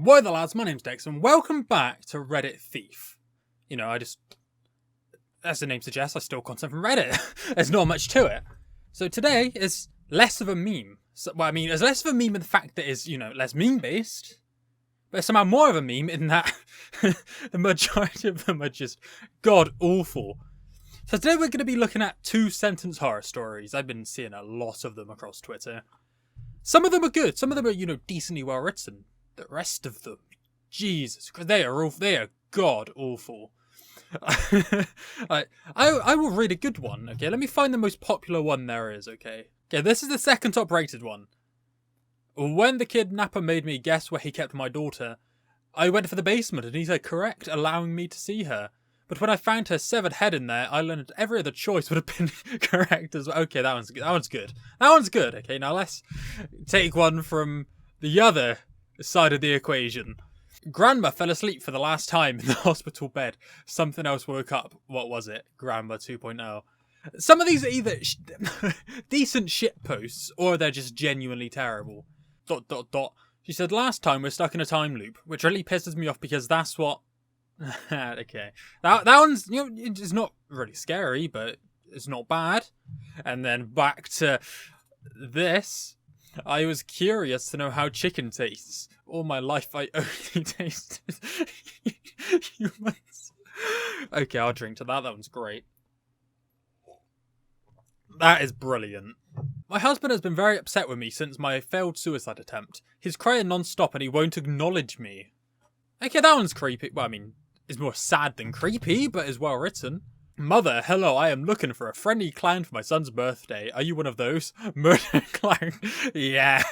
What are the lads? My name's Dex, and welcome back to Reddit Thief. You know, as the name suggests, I steal content from Reddit. There's not much to it. So today is less of a meme. There's less of a meme in the fact that it's, less meme-based. But it's somehow more of a meme in that the majority of them are just god-awful. So today we're going to be looking at 2-sentence horror stories. I've been seeing a lot of them across Twitter. Some of them are good. Some of them are, decently well written. The rest of them, Jesus Christ, they are god awful. I will read a good one. Okay, let me find the most popular one there is. Okay, this is the second top rated one. When the kidnapper made me guess where he kept my daughter, I went for the basement and he said correct, allowing me to see her. But when I found her severed head in there, I learned every other choice would have been correct as well. Okay, that one's good. That one's good. Okay, now let's take one from the other side of the equation. Grandma fell asleep for the last time in the hospital bed. Something else woke up. What was it? Grandma 2.0. Some of these are either decent shit posts or they're just genuinely terrible. ... She said last time we're stuck in a time loop, which really pisses me off because that's what... Okay. That one's, it's not really scary, but it's not bad. And then back to this. I was curious to know how chicken tastes. All my life I only tasted humans. Okay, I'll drink to that. That one's great. That is brilliant. My husband has been very upset with me since my failed suicide attempt. He's crying non-stop and he won't acknowledge me. Okay, that one's creepy. Well, it's more sad than creepy, but is well written. Mother, hello, I am looking for a friendly clown for my son's birthday. Are you one of those? Murder clown. Yeah.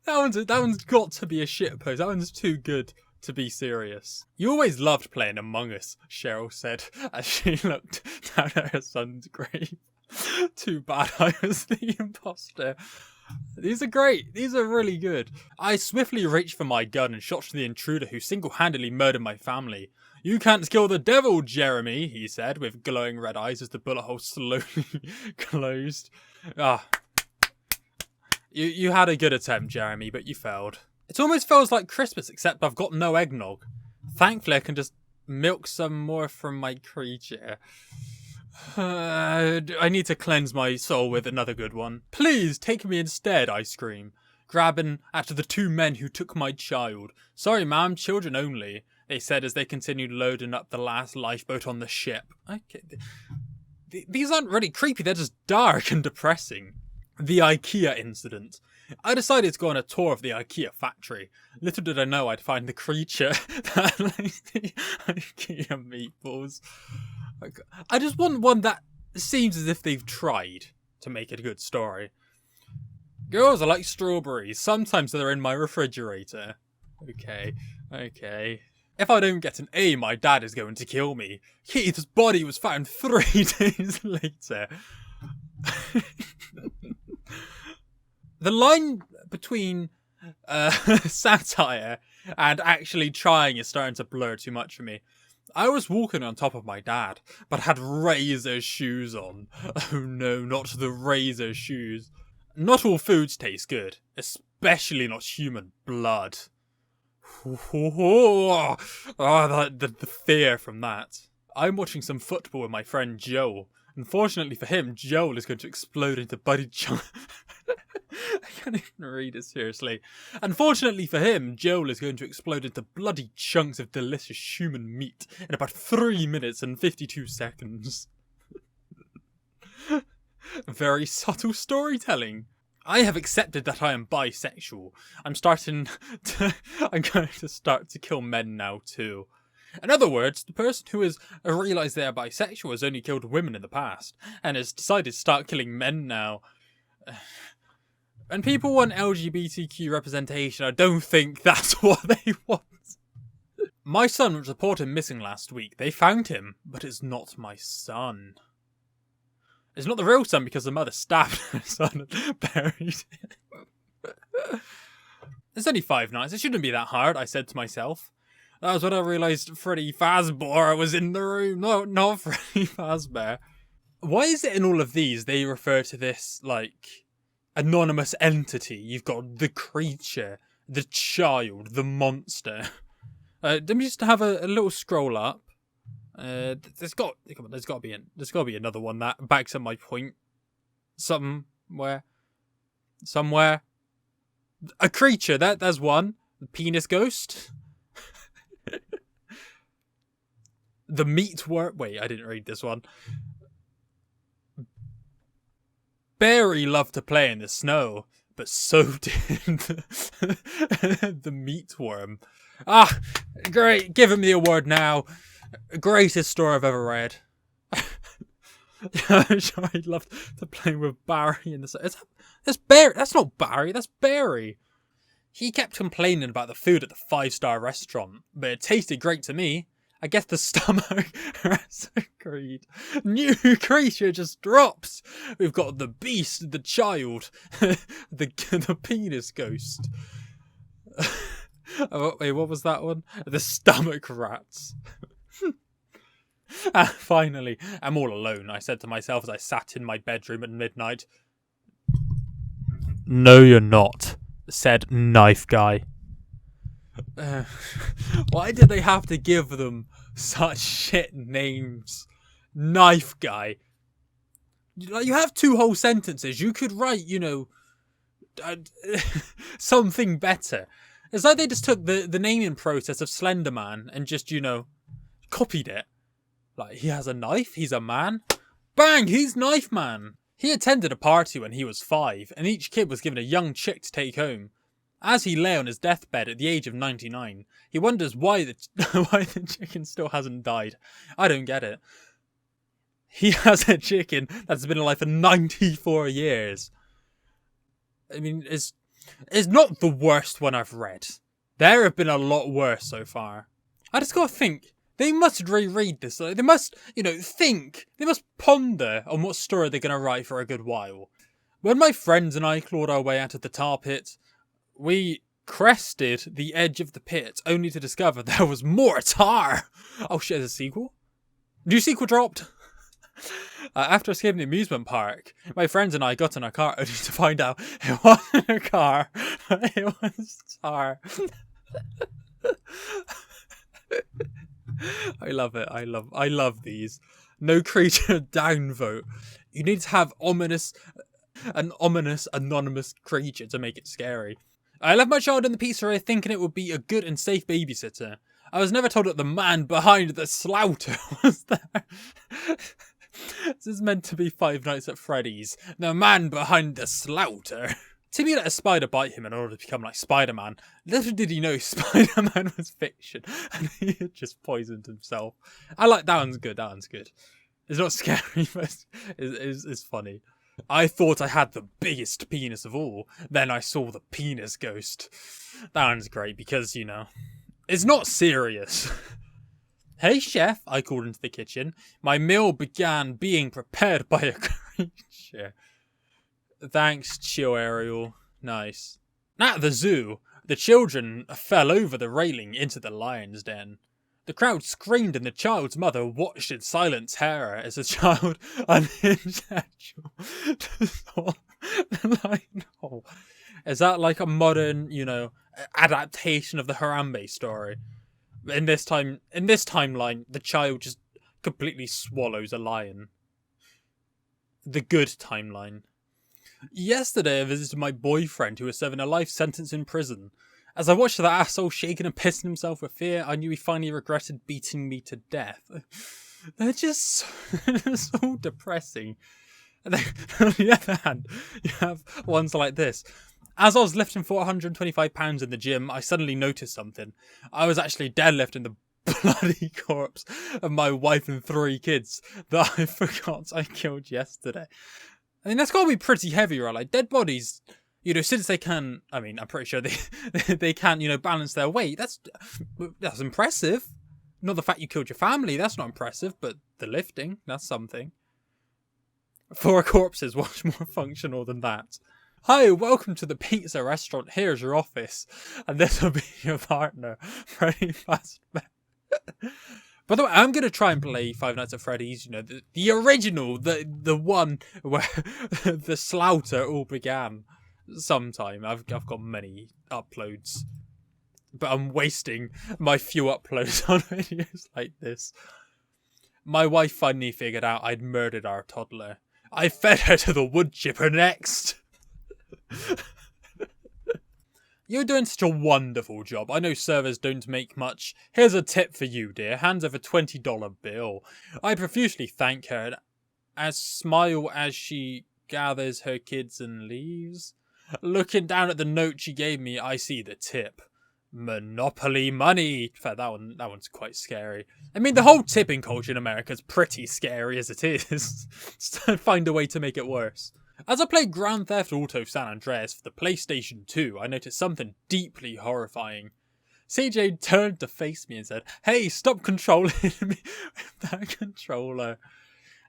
That one's got to be a shit post. That one's too good to be serious. You always loved playing Among Us, Cheryl said as she looked down at her son's grave. Too bad I was the imposter. These are great. These are really good. I swiftly reached for my gun and shot the intruder who single-handedly murdered my family. You can't kill the devil, Jeremy, he said, with glowing red eyes as the bullet hole slowly closed. You had a good attempt, Jeremy, but you failed. It almost feels like Christmas, except I've got no eggnog. Thankfully, I can just milk some more from my creature. I need to cleanse my soul with another good one. Please, take me instead, I scream, grabbing at the two men who took my child. Sorry, ma'am, children only, they said as they continued loading up the last lifeboat on the ship. Okay. These aren't really creepy, they're just dark and depressing. The IKEA incident. I decided to go on a tour of the IKEA factory. Little did I know I'd find the creature that likes the IKEA meatballs. I just want one that seems as if they've tried to make it a good story. Girls are like strawberries. Sometimes they're in my refrigerator. Okay. If I don't get an A, my dad is going to kill me. Keith's body was found 3 days later. The line between satire and actually trying is starting to blur too much for me. I was walking on top of my dad, but had razor shoes on. Oh no, not the razor shoes. Not all foods taste good, especially not human blood. The fear from that. I'm watching some football with my friend Joel. Unfortunately for him, Joel is going to explode into bloody chunks. I can't even read it seriously. Unfortunately for him, Joel is going to explode into bloody chunks of delicious human meat in about 3 minutes and 52 seconds. Very subtle storytelling. I have accepted that I am bisexual. I'm going to start to kill men now too. In other words, the person who has realised they are bisexual has only killed women in the past, and has decided to start killing men now. When people want LGBTQ representation, I don't think that's what they want. My son was reported missing last week. They found him, but it's not my son. It's not the real son because the mother stabbed her son and buried him. It's only 5 nights. It shouldn't be that hard, I said to myself. That was when I realised Freddy Fazbear was in the room. No, not Freddy Fazbear. Why is it in all of these they refer to this, like, anonymous entity. You've got the creature, the child, the monster. Let me just have a little scroll up. There's got to be another one that backs up my point. Somewhere. A creature. There's one. The penis ghost. The meat worm. Wait, I didn't read this one. Barry loved to play in the snow, but so did the meat worm. Ah, great. Give him the award now. Greatest story I've ever read. I'm sure I'd love to play with Barry in the snow. That's Barry. That's not Barry. That's Barry. He kept complaining about the food at the 5-star restaurant, but it tasted great to me. I guess the stomach has agreed. New creature just drops. We've got the beast, the child, the penis ghost. Wait, what was that one? The stomach rats. And finally, I'm all alone, I said to myself as I sat in my bedroom at midnight. No, you're not, said Knife Guy. Why did they have to give them such shit names? Knife Guy. You have 2 whole sentences. You could write, something better. It's like they just took the naming process of Slender Man and just, copied it. Like, he has a knife, he's a man. Bang, he's Knife Man. He attended a party when he was 5, and each kid was given a young chick to take home. As he lay on his deathbed at the age of 99, he wonders why the chicken still hasn't died. I don't get it. He has a chicken that's been alive for 94 years. I mean, it's not the worst one I've read. There have been a lot worse so far. I just gotta think. They must reread this. They must, think. They must ponder on what story they're gonna write for a good while. When my friends and I clawed our way out of the tar pit, we crested the edge of the pit, only to discover there was more tar. Oh shit, there's a sequel? New sequel dropped? After escaping the amusement park, my friends and I got in a car only to find out it wasn't a car, it was tar. I love it. I love these. No creature downvote. You need to have an ominous anonymous creature to make it scary. I left my child in the pizzeria thinking it would be a good and safe babysitter. I was never told that the man behind the slaughter was there. This is meant to be Five Nights at Freddy's. The man behind the slaughter. Timmy let a spider bite him in order to become like Spider-Man. Little did he know Spider-Man was fiction, and he had just poisoned himself. I like that one's good. That one's good. It's not scary, but it's funny. I thought I had the biggest penis of all. Then I saw the penis ghost. That one's great because, it's not serious. Hey, chef, I called into the kitchen. My meal began being prepared by a creature. Thanks, Chill Ariel. Nice. At the zoo, the children fell over the railing into the lion's den. The crowd screamed and the child's mother watched in silent terror as the child unhinged Angel to solve the lion hole. Is that like a modern, adaptation of the Harambe story? In this timeline, the child just completely swallows a lion. The good timeline. Yesterday I visited my boyfriend who was serving a life sentence in prison. As I watched that asshole shaking and pissing himself with fear, I knew he finally regretted beating me to death. They're just so depressing. And then, on the other hand, you have ones like this. As I was lifting 425 pounds in the gym, I suddenly noticed something. I was actually deadlifting the bloody corpse of my wife and 3 kids that I forgot I killed yesterday. I mean, that's got to be pretty heavy, right? Like, dead bodies, since they can, I'm pretty sure they can, balance their weight. That's impressive. Not the fact you killed your family, that's not impressive, but the lifting, that's something. 4 corpses, what's more functional than that? Hi, welcome to the pizza restaurant. Here's your office. And this will be your partner, Freddy Fazbear. By the way, I'm gonna try and play Five Nights at Freddy's. You know, the original, the one where the slaughter all began. Sometime I've got many uploads, but I'm wasting my few uploads on videos like this. My wife finally figured out I'd murdered our toddler. I fed her to the wood chipper next. You're doing such a wonderful job. I know servers don't make much. Here's a tip for you, dear. Hands over $20 bill. I profusely thank her, as smile as she gathers her kids and leaves. Looking down at the note she gave me, I see the tip. Monopoly money. Fair, that one's quite scary. I mean, the whole tipping culture in America is pretty scary as it is. So find a way to make it worse. As I played Grand Theft Auto San Andreas for the PlayStation 2, I noticed something deeply horrifying. CJ turned to face me and said, "Hey, stop controlling me with that controller."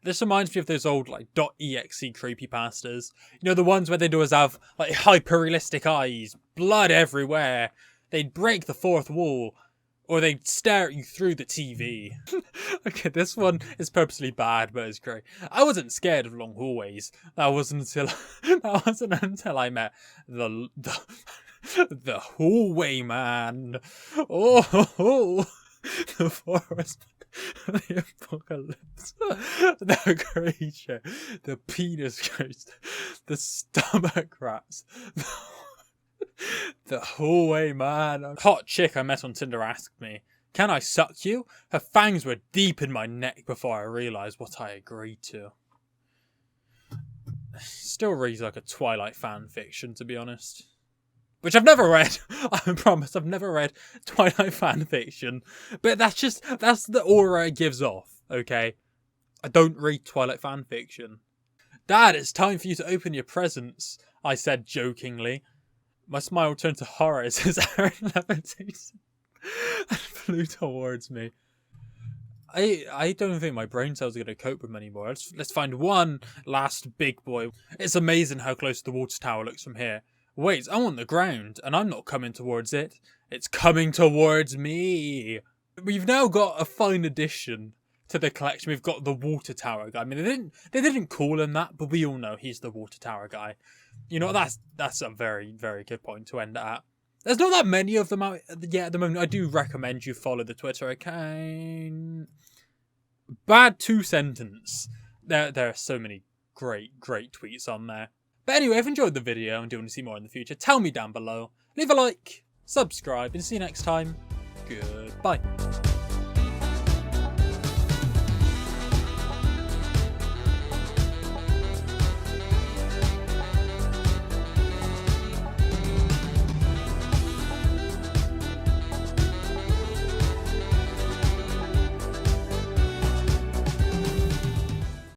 This reminds me of those old like .exe creepypastas. You know, the ones where they'd always have like hyper-realistic eyes, blood everywhere. They'd break the fourth wall, or they'd stare at you through the TV. Okay, this one is purposely bad, but it's great. I wasn't scared of long hallways. That wasn't until I met the hallway man. Oh, the forest, the apocalypse, the creature, the penis ghost, the stomach rats. The hallway man. A hot chick I met on Tinder asked me, "Can I suck you?" Her fangs were deep in my neck before I realised what I agreed to. Still reads like a Twilight fan fiction, to be honest. Which I've never read. I promise I've never read Twilight fan fiction. But that's the aura it gives off, okay? I don't read Twilight fan fiction. "Dad, it's time for you to open your presents," I said jokingly. My smile turned to horror as his Aaron levitated and flew towards me. I don't think my brain cells are going to cope with him anymore. Let's find one last big boy. It's amazing how close the water tower looks from here. Wait, I'm on the ground, and I'm not coming towards it. It's coming towards me. We've now got a fine addition to the collection. We've got the water tower guy. I mean, they didn't call him that, but we all know he's the water tower guy. You know, that's a very, very good point to end at. There's not that many of them out yet at the moment. I do recommend you follow the Twitter account. Bad 2 sentence. There are so many great tweets on there. But anyway, if you enjoyed the video and do want to see more in the future, tell me down below. Leave a like, subscribe, and see you next time. Goodbye.